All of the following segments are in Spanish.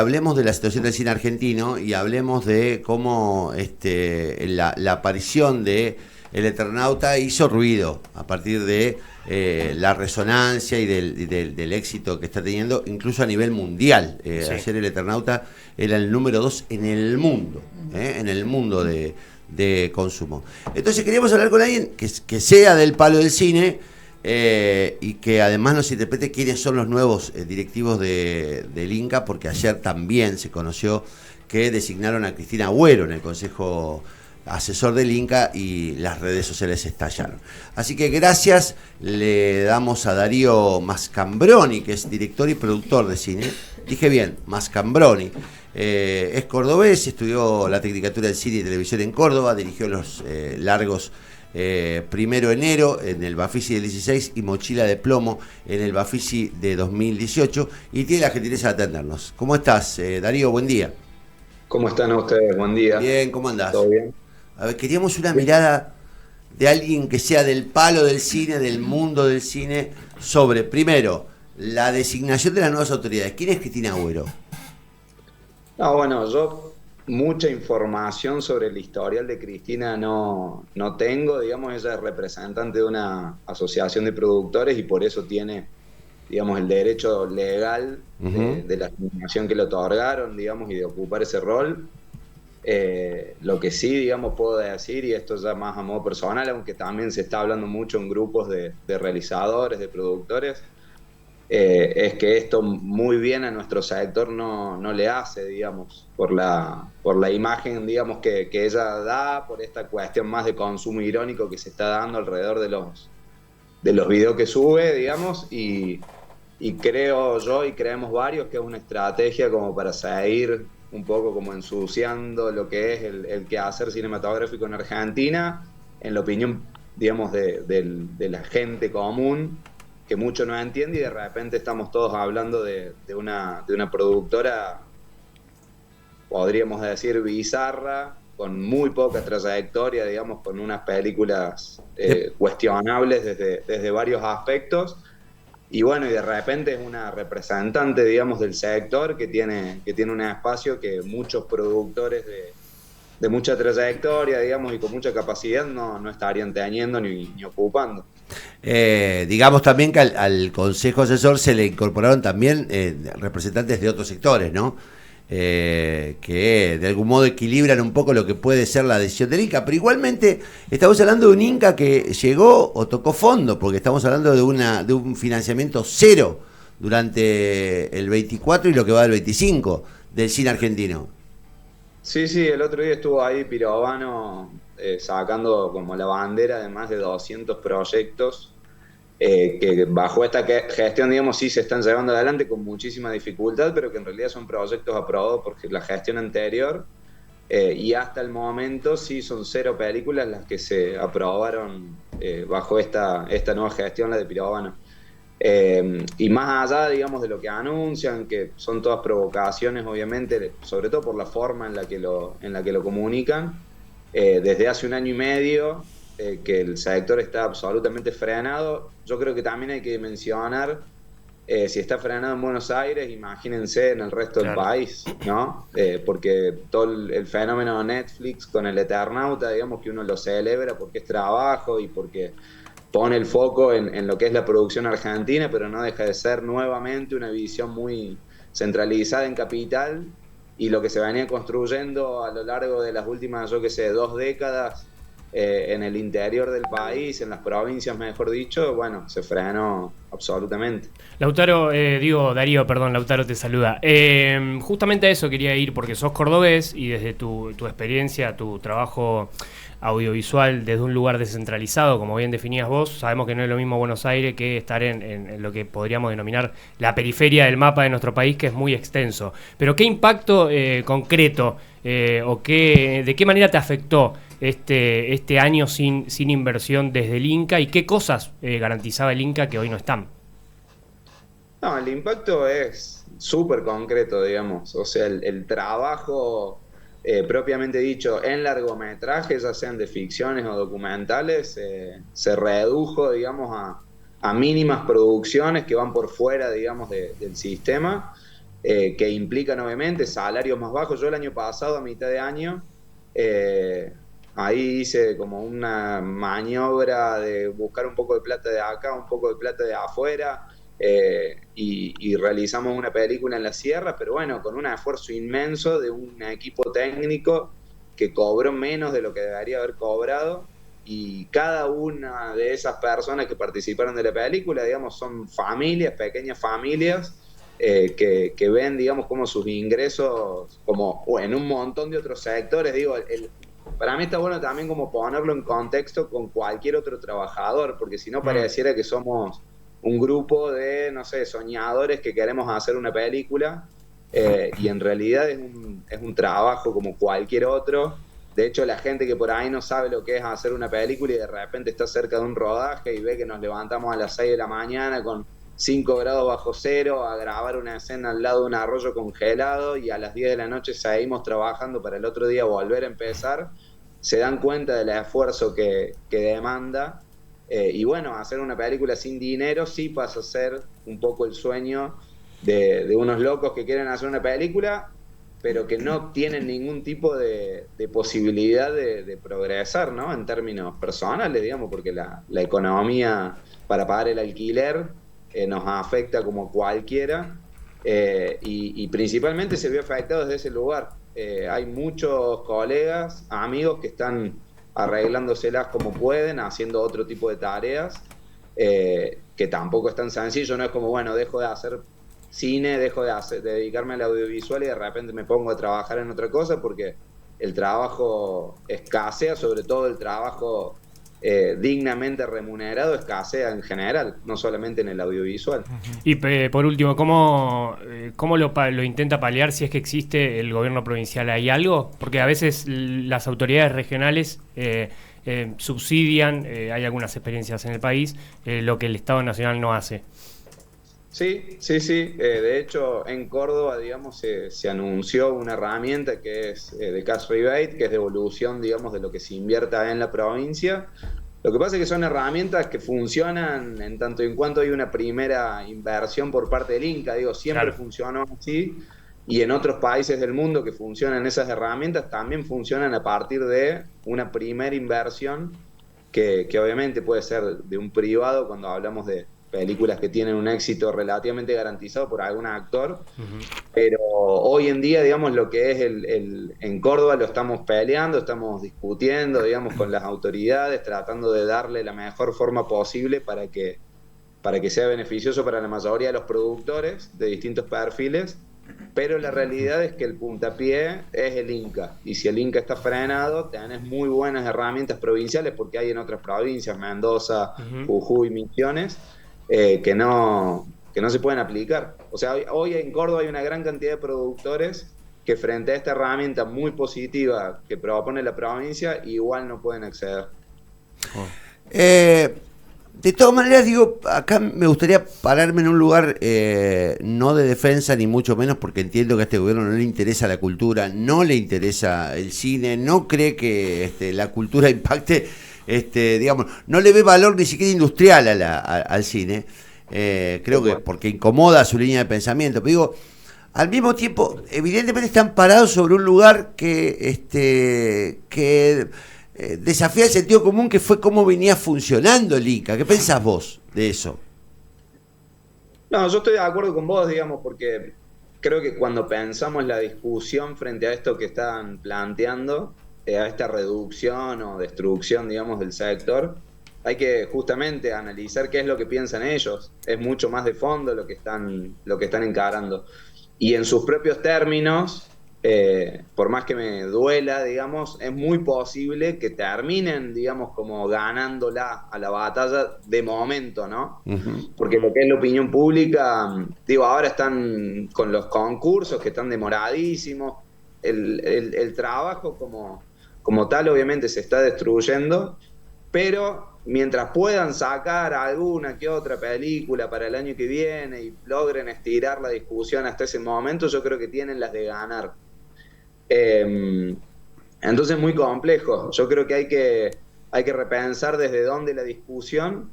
Hablemos de la situación del cine argentino y hablemos de cómo la aparición de El Eternauta hizo ruido a partir de la resonancia y del éxito que está teniendo, incluso a nivel mundial. Sí. Ayer El Eternauta era el número 2 en el mundo de consumo. Entonces queríamos hablar con alguien que sea del palo del cine, y que además nos interprete quiénes son los nuevos directivos del Inca, porque ayer también se conoció que designaron a Cristina Agüero en el Consejo Asesor del Inca y las redes sociales estallaron. Así que gracias, le damos a Darío Mascambroni, que es director y productor de cine. Dije bien, Mascambroni. Es cordobés, estudió la Tecnicatura de Cine y Televisión en Córdoba, dirigió los largos Primero Enero en el Bafisi del 16 y Mochila de Plomo en el Bafisi de 2018, y tiene la gentileza de atendernos. ¿Cómo estás, Darío? Buen día. ¿Cómo están ustedes? Buen día. Bien, ¿cómo andás? ¿Todo bien? A ver, queríamos una mirada de alguien que sea del palo del cine, del mundo del cine, sobre, primero, la designación de las nuevas autoridades. ¿Quién es Cristina Agüero? No, bueno, yo mucha información sobre el historial de Cristina no tengo. Digamos, ella es representante de una asociación de productores y por eso tiene, digamos, el derecho legal de la asignación que le otorgaron, digamos, y de ocupar ese rol. Lo que sí, digamos, puedo decir, y esto ya más a modo personal, aunque también se está hablando mucho en grupos de realizadores, de productores, es que esto muy bien a nuestro sector no le hace, digamos, por la imagen, digamos, que ella da, por esta cuestión más de consumo irónico que se está dando alrededor de los videos que sube, digamos, y creo yo, y creemos varios, que es una estrategia como para seguir un poco como ensuciando lo que es el quehacer cinematográfico en Argentina, en la opinión, digamos, de la gente común, que mucho no entiende, y de repente estamos todos hablando de una productora, podríamos decir, bizarra, con muy poca trayectoria, digamos, con unas películas cuestionables desde varios aspectos. Y bueno, y de repente es una representante, digamos, del sector que tiene un espacio que muchos productores de mucha trayectoria, digamos, y con mucha capacidad no estarían teniendo ni ocupando. Digamos también que al Consejo Asesor se le incorporaron también representantes de otros sectores, ¿no? Que de algún modo equilibran un poco lo que puede ser la decisión del Inca, pero igualmente estamos hablando de un Inca que llegó o tocó fondo, porque estamos hablando de un financiamiento cero durante el 24 y lo que va del 25 del cine argentino. Sí, el otro día estuvo ahí Pirovano sacando como la bandera de más de 200 proyectos que bajo esta gestión, digamos, sí se están llevando adelante con muchísima dificultad, pero que en realidad son proyectos aprobados por la gestión anterior, y hasta el momento sí son 0 películas las que se aprobaron bajo esta nueva gestión, la de Pirovano. Y más allá, digamos, de lo que anuncian, que son todas provocaciones, obviamente, sobre todo por la forma en la que lo comunican, desde hace 1 año y medio que el sector está absolutamente frenado. Yo creo que también hay que mencionar, si está frenado en Buenos Aires, imagínense en el resto del país, ¿no? Porque todo el fenómeno de Netflix con El Eternauta, digamos que uno lo celebra porque es trabajo y porque pone el foco en lo que es la producción argentina, pero no deja de ser nuevamente una visión muy centralizada en capital, y lo que se venía construyendo a lo largo de las últimas, yo que sé, 2 décadas en el interior del país, en las provincias, mejor dicho, bueno, se frenó absolutamente. Lautaro, Darío, perdón, Lautaro te saluda. Justamente a eso quería ir, porque sos cordobés y desde tu experiencia, tu trabajo audiovisual desde un lugar descentralizado, como bien definías vos, sabemos que no es lo mismo Buenos Aires que estar en lo que podríamos denominar la periferia del mapa de nuestro país, que es muy extenso. Pero ¿qué impacto concreto o de qué manera te afectó este año sin inversión desde el Inca, y qué cosas garantizaba el Inca que hoy no están? No, el impacto es súper concreto, digamos. O sea, el trabajo propiamente dicho en largometrajes, ya sean de ficciones o documentales, se redujo, digamos, a mínimas producciones que van por fuera, digamos, del sistema. que implican obviamente salarios más bajos. Yo el año pasado, a mitad de año, ahí hice como una maniobra de buscar un poco de plata de acá, un poco de plata de afuera, y realizamos una película en la sierra, pero bueno, con un esfuerzo inmenso de un equipo técnico que cobró menos de lo que debería haber cobrado, y cada una de esas personas que participaron de la película, digamos, son familias, pequeñas familias, que ven, digamos, como sus ingresos, como en un montón de otros sectores, digo, para mí está bueno también como ponerlo en contexto con cualquier otro trabajador, porque si no pareciera que somos un grupo de, no sé, soñadores que queremos hacer una película, y en realidad es un trabajo como cualquier otro. De hecho, la gente que por ahí no sabe lo que es hacer una película y de repente está cerca de un rodaje y ve que nos levantamos a las 6 de la mañana con 5 grados bajo cero a grabar una escena al lado de un arroyo congelado y a las 10 de la noche seguimos trabajando para el otro día volver a empezar, se dan cuenta del esfuerzo que demanda. Y bueno, hacer una película sin dinero sí pasa a ser un poco el sueño de unos locos que quieren hacer una película, pero que no tienen ningún tipo de posibilidad de progresar, ¿no? En términos personales, digamos, porque la economía para pagar el alquiler nos afecta como cualquiera, y principalmente se vio afectado desde ese lugar. Hay muchos colegas, amigos que están arreglándoselas como pueden, haciendo otro tipo de tareas, que tampoco es tan sencillo, no es como, bueno, dejo de hacer cine, dejo de dedicarme al audiovisual y de repente me pongo a trabajar en otra cosa, porque el trabajo escasea, sobre todo el trabajo dignamente remunerado escasea en general, no solamente en el audiovisual. Y por último, ¿cómo lo intenta paliar si es que existe el gobierno provincial? ¿Hay algo? Porque a veces las autoridades regionales subsidian, hay algunas experiencias en el país, lo que el Estado Nacional no hace. Sí, sí, sí. De hecho, en Córdoba, digamos, se anunció una herramienta que es de cash rebate, que es devolución, digamos, de lo que se invierta en la provincia. Lo que pasa es que son herramientas que funcionan en tanto y en cuanto hay una primera inversión por parte del Inca. Digo, siempre Claro. funcionó así, y en otros países del mundo que funcionan esas herramientas también funcionan a partir de una primera inversión que obviamente puede ser de un privado cuando hablamos de películas que tienen un éxito relativamente garantizado por algún actor, pero hoy en día, digamos, lo que es en Córdoba lo estamos peleando, estamos discutiendo, digamos, con las autoridades, tratando de darle la mejor forma posible para que sea beneficioso para la mayoría de los productores de distintos perfiles, pero la realidad es que el puntapié es el Inca, y si el Inca está frenado, tenés muy buenas herramientas provinciales, porque hay en otras provincias, Mendoza, Jujuy, Misiones, que no se pueden aplicar. O sea, hoy en Córdoba hay una gran cantidad de productores que frente a esta herramienta muy positiva que propone la provincia, igual no pueden acceder. De todas maneras, digo, acá me gustaría pararme en un lugar no de defensa ni mucho menos, porque entiendo que a este gobierno no le interesa la cultura, no le interesa el cine, no cree que la cultura impacte, digamos, no le ve valor ni siquiera industrial al cine, creo que porque incomoda su línea de pensamiento, pero digo, al mismo tiempo, evidentemente están parados sobre un lugar que desafía el sentido común, que fue cómo venía funcionando el Inca. ¿Qué pensás vos de eso? No, yo estoy de acuerdo con vos, digamos, porque creo que cuando pensamos la discusión frente a esto que están planteando, a esta reducción o destrucción, digamos, del sector, hay que justamente analizar qué es lo que piensan ellos. Es mucho más de fondo lo que están encarando. Y en sus propios términos, por más que me duela, digamos, es muy posible que terminen, digamos, como ganándola a la batalla de momento, ¿no? Porque lo que es la opinión pública, digo, ahora están con los concursos que están demoradísimos, el trabajo como tal obviamente se está destruyendo, pero mientras puedan sacar alguna que otra película para el año que viene y logren estirar la discusión hasta ese momento, yo creo que tienen las de ganar. Entonces es muy complejo. Yo creo que hay que repensar desde dónde la discusión.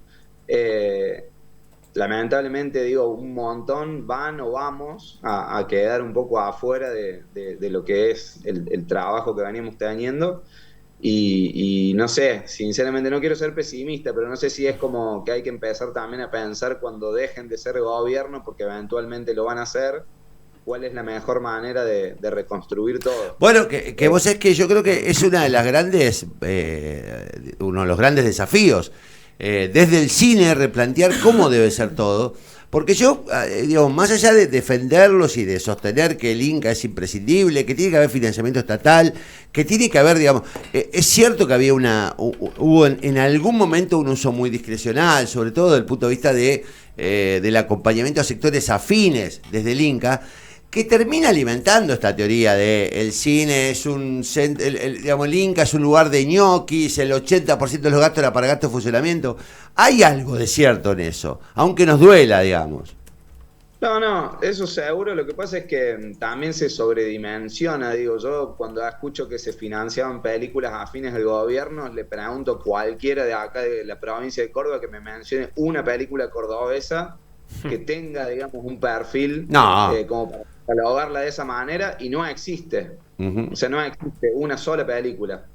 lamentablemente, digo, un montón van o vamos a quedar un poco afuera de lo que es el trabajo que venimos teniendo. Y no sé, sinceramente no quiero ser pesimista, pero no sé si es como que hay que empezar también a pensar cuando dejen de ser gobierno, porque eventualmente lo van a hacer, cuál es la mejor manera de reconstruir todo. Bueno, que vos es que yo creo que es una de las grandes, uno de los grandes desafíos, desde el cine replantear cómo debe ser todo. Porque yo, digamos, más allá de defenderlos y de sostener que el Inca es imprescindible, que tiene que haber financiamiento estatal, que tiene que haber, digamos, es cierto que había hubo en algún momento un uso muy discrecional, sobre todo desde el punto de vista del acompañamiento a sectores afines desde el Inca, que termina alimentando esta teoría de el cine es digamos, el Inca es un lugar de ñoquis, el 80% de los gastos era para gastos de funcionamiento. Hay algo de cierto en eso, aunque nos duela, digamos. No, eso seguro. Lo que pasa es que también se sobredimensiona. Digo, yo cuando escucho que se financiaban películas afines al gobierno, le pregunto a cualquiera de acá de la provincia de Córdoba que me mencione una película cordobesa que tenga, digamos, un perfil como para catalogarla de esa manera, y no existe. O sea, no existe una sola película.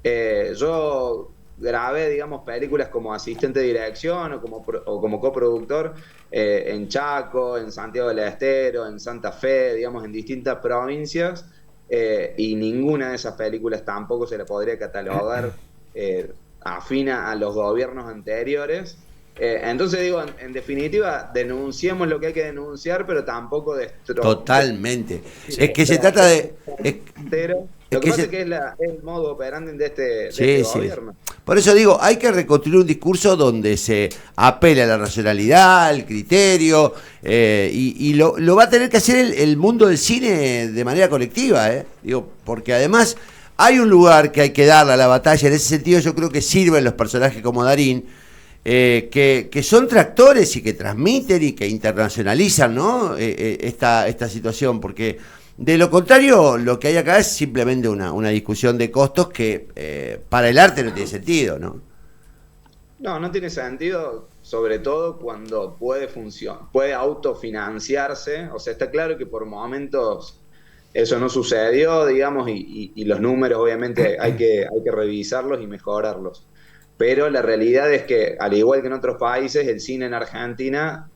Yo grabé, digamos, películas como asistente de dirección o como coproductor en Chaco, en Santiago del Estero, en Santa Fe, digamos, en distintas provincias, y ninguna de esas películas tampoco se la podría catalogar afina a los gobiernos anteriores. Entonces digo, en definitiva, denunciemos lo que hay que denunciar, pero tampoco Totalmente. Es que se trata de... Lo que pasa es que es el modo operandi de este gobierno. Por eso digo, hay que reconstruir un discurso donde se apele a la racionalidad, al criterio, y lo va a tener que hacer el mundo del cine de manera colectiva, digo, porque además hay un lugar que hay que darle a la batalla. En ese sentido yo creo que sirven los personajes como Darín, que son tractores y que transmiten y que internacionalizan, ¿no? esta situación, porque de lo contrario lo que hay acá es simplemente una discusión de costos que para el arte no tiene sentido, ¿no? No tiene sentido, sobre todo cuando puede autofinanciarse. O sea, está claro que por momentos eso no sucedió, digamos, y los números obviamente hay que revisarlos y mejorarlos. Pero la realidad es que, al igual que en otros países, el cine en Argentina,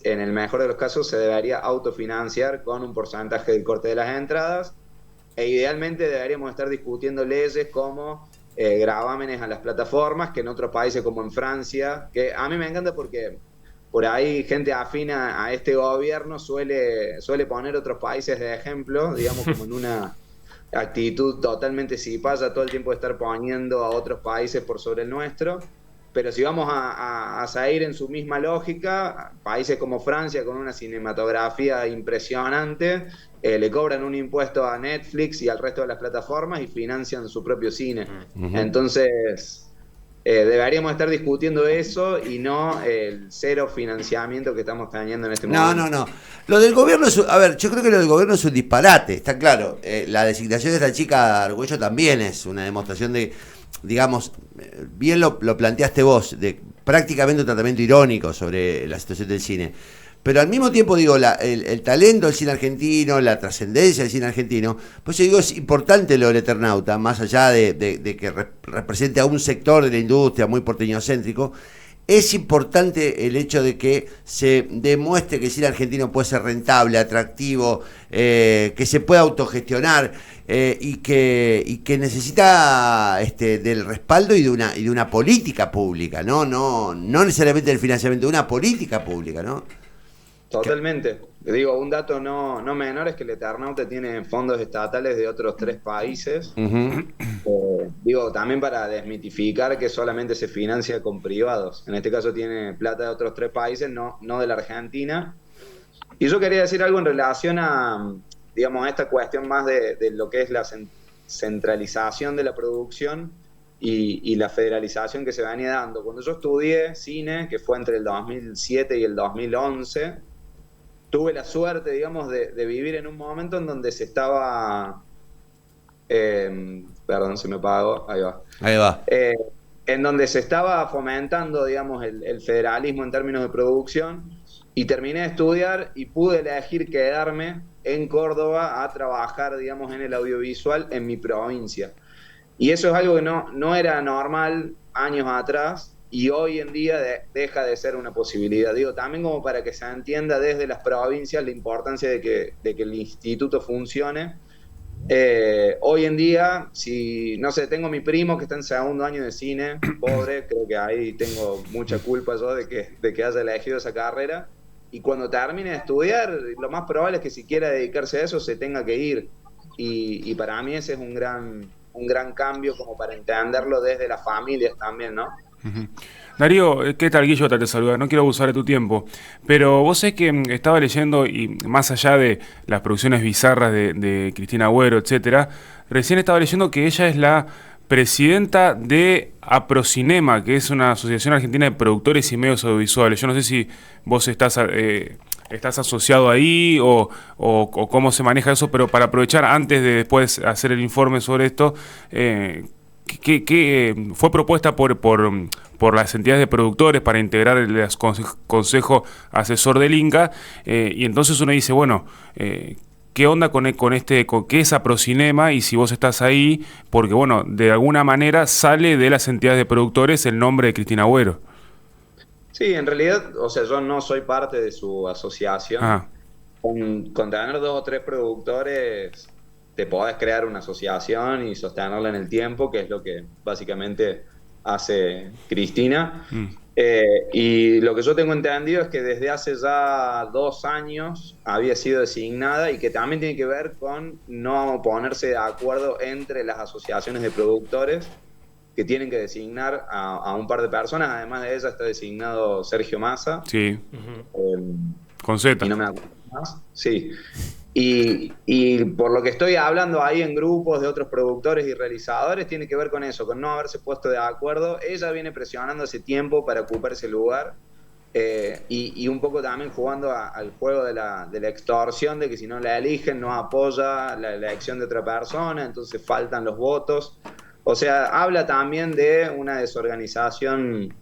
en el mejor de los casos, se debería autofinanciar con un porcentaje del corte de las entradas, e idealmente deberíamos estar discutiendo leyes como gravámenes a las plataformas, que en otros países como en Francia, que a mí me encanta porque por ahí gente afina a este gobierno suele poner otros países de ejemplo, digamos, como en una actitud totalmente cipaya todo el tiempo de estar poniendo a otros países por sobre el nuestro. Pero si vamos a seguir en su misma lógica, países como Francia, con una cinematografía impresionante, le cobran un impuesto a Netflix y al resto de las plataformas y financian su propio cine. Entonces, deberíamos estar discutiendo eso y no el cero financiamiento que estamos teniendo en este momento. No. Lo del gobierno a ver, yo creo que lo del gobierno es un disparate, está claro. La designación de esta chica Argüello también es una demostración de, digamos, bien lo planteaste vos, de prácticamente un tratamiento irónico sobre la situación del cine. Pero al mismo tiempo, digo, el talento del cine argentino, la trascendencia del cine argentino, pues yo digo, es importante lo del Eternauta, más allá de que represente a un sector de la industria muy porteñocéntrico. Es importante el hecho de que se demuestre que el cine argentino puede ser rentable, atractivo, que se pueda autogestionar, y que necesita del respaldo y de una política pública, no necesariamente del financiamiento, de una política pública, ¿no? Totalmente. Digo, un dato no menor es que el Eternauta tiene fondos estatales de otros 3 países. Digo, también para desmitificar que solamente se financia con privados. En este caso tiene plata de otros 3 países, no de la Argentina. Y yo quería decir algo en relación a, digamos, a esta cuestión más de lo que es la centralización de la producción y la federalización que se venía dando. Cuando yo estudié cine, que fue entre el 2007 y el 2011, tuve la suerte, digamos, de vivir en un momento en donde se estaba... perdón, se me apagó. Ahí va. en donde se estaba fomentando, digamos, el federalismo en términos de producción, y terminé de estudiar y pude elegir quedarme en Córdoba a trabajar, digamos, en el audiovisual en mi provincia. Y eso es algo que no era normal años atrás, y hoy en día deja de ser una posibilidad. Digo, también como para que se entienda desde las provincias la importancia de que el instituto funcione. Hoy en día, si, no sé, tengo mi primo que está en segundo año de cine, pobre, creo que ahí tengo mucha culpa yo de que haya elegido esa carrera, y cuando termine de estudiar, lo más probable es que si quiera dedicarse a eso se tenga que ir, y para mí ese es un gran cambio como para entenderlo desde las familias también, ¿no? Ujú. Darío, ¿qué tal? Guillo te saluda, no quiero abusar de tu tiempo, pero vos sabés que estaba leyendo, y más allá de las producciones bizarras de Cristina Agüero, etcétera, recién estaba leyendo que ella es la presidenta de Aprocinema, que es una asociación argentina de productores y medios audiovisuales. Yo no sé si vos estás asociado ahí o cómo se maneja eso, pero para aprovechar, antes de después hacer el informe sobre esto, que fue propuesta por las entidades de productores para integrar el consejo asesor del Inca, y entonces uno dice, bueno, ¿qué onda con qué es Aprocinema? Y si vos estás ahí, porque bueno, de alguna manera sale de las entidades de productores el nombre de Cristina Agüero. Sí, en realidad, o sea, yo no soy parte de su asociación. Ah. Con tener 2 o 3 productores te podés crear una asociación y sostenerla en el tiempo, que es lo que básicamente hace Cristina. Y lo que yo tengo entendido es que desde hace ya 2 años había sido designada, y que también tiene que ver con no ponerse de acuerdo entre las asociaciones de productores, que tienen que designar a un par de personas. Además de ella está designado Sergio Massa. Sí. Con Z. Y no me acuerdo más. Sí. Y por lo que estoy hablando ahí en grupos de otros productores y realizadores, tiene que ver con eso, con no haberse puesto de acuerdo. Ella viene presionando hace tiempo para ocupar ese lugar, y un poco también jugando al juego de la extorsión, de que si no la eligen no apoya la elección de otra persona, entonces faltan los votos. O sea, habla también de una desorganización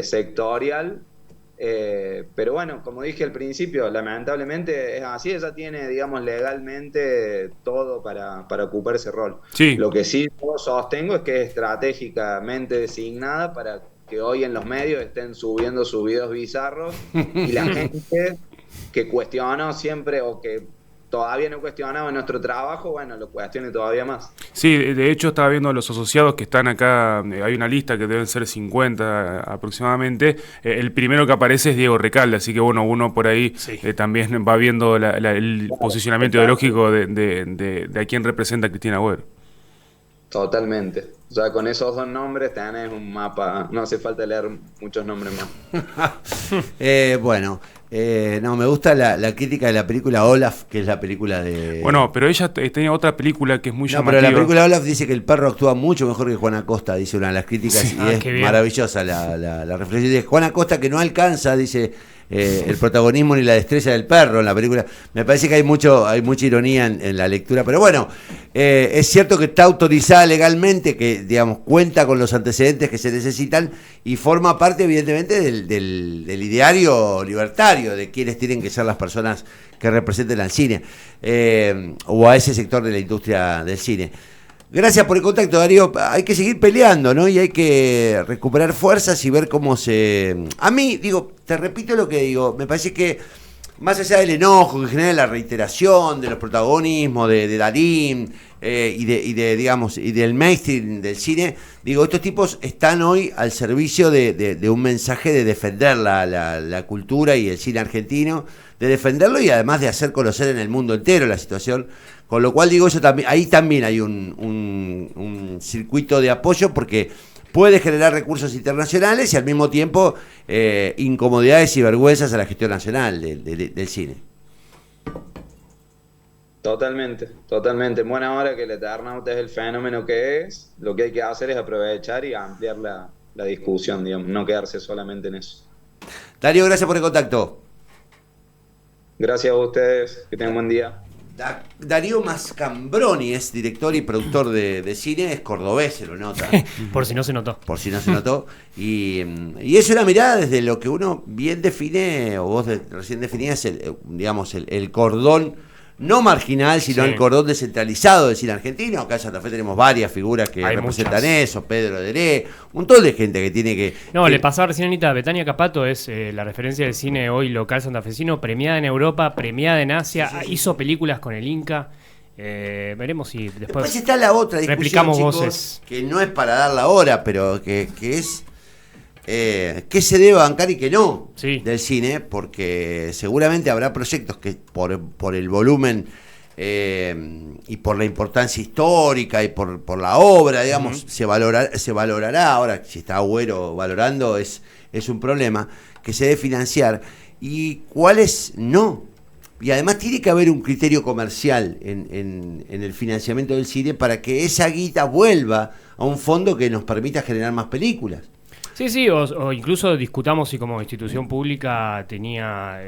sectorial. Pero bueno, como dije al principio, lamentablemente es así. Ella tiene, digamos, legalmente todo para ocupar ese rol. Sí. Lo que sí yo sostengo es que es estratégicamente designada para que hoy en los medios estén subiendo sus videos bizarros, y la gente que cuestionó siempre, o que todavía no cuestionaba nuestro trabajo, bueno, lo cuestione todavía más. Sí, de hecho estaba viendo los asociados que están acá, hay una lista que deben ser 50 aproximadamente. El primero que aparece es Diego Recalde, así que bueno, uno por ahí Sí. también va viendo el posicionamiento ideológico de a quién representa Cristina Agüero. Totalmente. Ya con esos 2 nombres tenés un mapa, no hace falta leer muchos nombres más. Bueno, no, me gusta la crítica de la película Olaf, que es la película de... Bueno, pero ella tenía otra película que es muy No, llamativa. pero la película Olaf dice que el perro actúa mucho mejor que Juan Acosta, dice una de las críticas, Sí. y Ah, es qué bien. maravillosa la reflexión. Dice Juan Acosta que no alcanza, dice, el protagonismo ni la destreza del perro en la película. Me parece que hay mucha ironía en la lectura, pero bueno, es cierto que está autorizada legalmente, que digamos cuenta con los antecedentes que se necesitan, y forma parte evidentemente del ideario libertario, de quienes tienen que ser las personas que representen al cine, o a ese sector de la industria del cine. Gracias por el contacto, Darío. Hay que seguir peleando, ¿no? Y hay que recuperar fuerzas y ver cómo se... A mí, digo, te repito lo que digo, me parece que más allá del enojo que genera la reiteración de los protagonismos de Darín, y del mainstream del cine, digo, estos tipos están hoy al servicio de un mensaje de defender la cultura y el cine argentino, de defenderlo y además de hacer conocer en el mundo entero la situación. Con lo cual digo, eso también, ahí también hay un circuito de apoyo, porque puede generar recursos internacionales y al mismo tiempo incomodidades y vergüenzas a la gestión nacional del cine. Totalmente, totalmente. En buena hora que el Eternauta es el fenómeno que es, lo que hay que hacer es aprovechar y ampliar la discusión, digamos, no quedarse solamente en eso. Darío, gracias por el contacto. Gracias a ustedes, que tengan buen día. Darío Mascambroni es director y productor de cine, es cordobés, se lo nota. Por si no se notó. Por si no se notó. Y es una mirada desde lo que uno bien define, o vos recién definías, el cordón no marginal, sino Sí. el cordón descentralizado del cine argentino. Acá en Santa Fe tenemos varias figuras que Hay representan muchas. eso, Pedro Deré, un montón de gente que tiene que... No, que- le pasaba recién a Anita, Betania Capato es la referencia del cine hoy local santafesino, premiada en Europa, premiada en Asia, hizo películas con el Inca. Veremos si Después después está la otra discusión, replicamos chicos, voces. que no es para dar la hora, pero que es qué se debe bancar y qué no Sí. del cine, porque seguramente habrá proyectos que por el volumen y por la importancia histórica y por la obra, digamos, se valorará. Ahora, si está Agüero valorando, es un problema que se debe financiar, y cuáles no. Y además tiene que haber un criterio comercial en el financiamiento del cine para que esa guita vuelva a un fondo que nos permita generar más películas. Sí, o incluso discutamos si como institución pública tenía,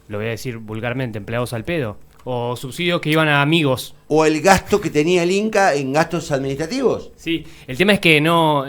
lo voy a decir vulgarmente, empleados al pedo, o subsidios que iban a amigos. O el gasto que tenía el Inca en gastos administrativos. Sí, el tema es que no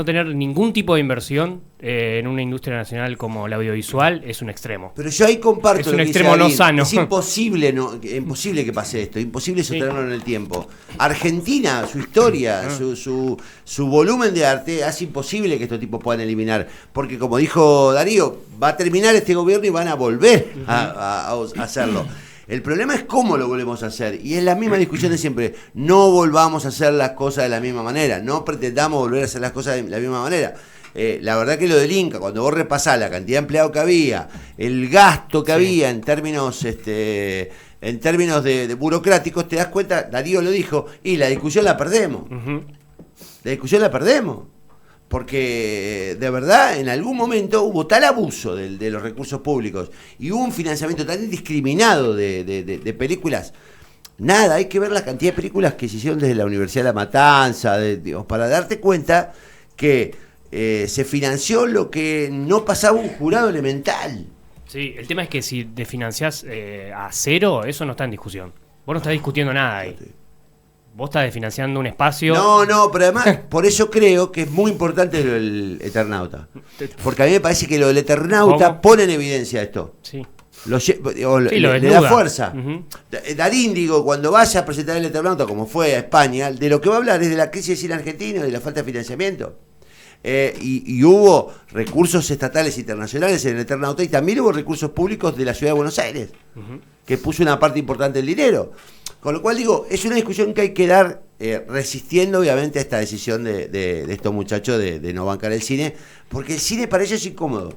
tener ningún tipo de inversión en una industria nacional como la audiovisual es un extremo. Pero yo ahí comparto Es lo un que dice extremo no David. sano. Es imposible, imposible que pase esto, imposible sostenerlo en el tiempo. Argentina, su historia, su volumen de arte hace imposible que estos tipos puedan eliminar, porque como dijo Darío, va a terminar este gobierno y van a volver a hacerlo. El problema es cómo lo volvemos a hacer, y es la misma discusión de siempre. No volvamos a hacer las cosas de la misma manera, no pretendamos volver a hacer las cosas de la misma manera. La verdad que lo del Inca, cuando vos repasás la cantidad de empleados que había, el gasto que había en términos de burocráticos, te das cuenta, Darío lo dijo, y la discusión la perdemos. La discusión la perdemos. Porque de verdad en algún momento hubo tal abuso de los recursos públicos y hubo un financiamiento tan indiscriminado de películas. Nada, hay que ver la cantidad de películas que se hicieron desde la Universidad de La Matanza, para darte cuenta que se financió lo que no pasaba un jurado elemental. Sí, el tema es que si desfinanciás a cero, eso no está en discusión. Vos no estás discutiendo nada ahí. Vos estás desfinanciando un espacio. No, pero además, por eso creo que es muy importante lo del Eternauta. Porque a mí me parece que lo del Eternauta ¿Cómo? pone en evidencia esto. Sí. Le da desnuda. fuerza. Ujú. Darín, digo, cuando vaya a presentar el Eternauta, como fue a España, de lo que va a hablar es de la crisis del cine argentino y de la falta de financiamiento. Y hubo recursos estatales internacionales en el Eternauta, y también hubo recursos públicos de la Ciudad de Buenos Aires, que puso una parte importante del dinero. Con lo cual digo, es una discusión que hay que dar resistiendo obviamente a esta decisión de estos muchachos de no bancar el cine, porque el cine para ellos es incómodo.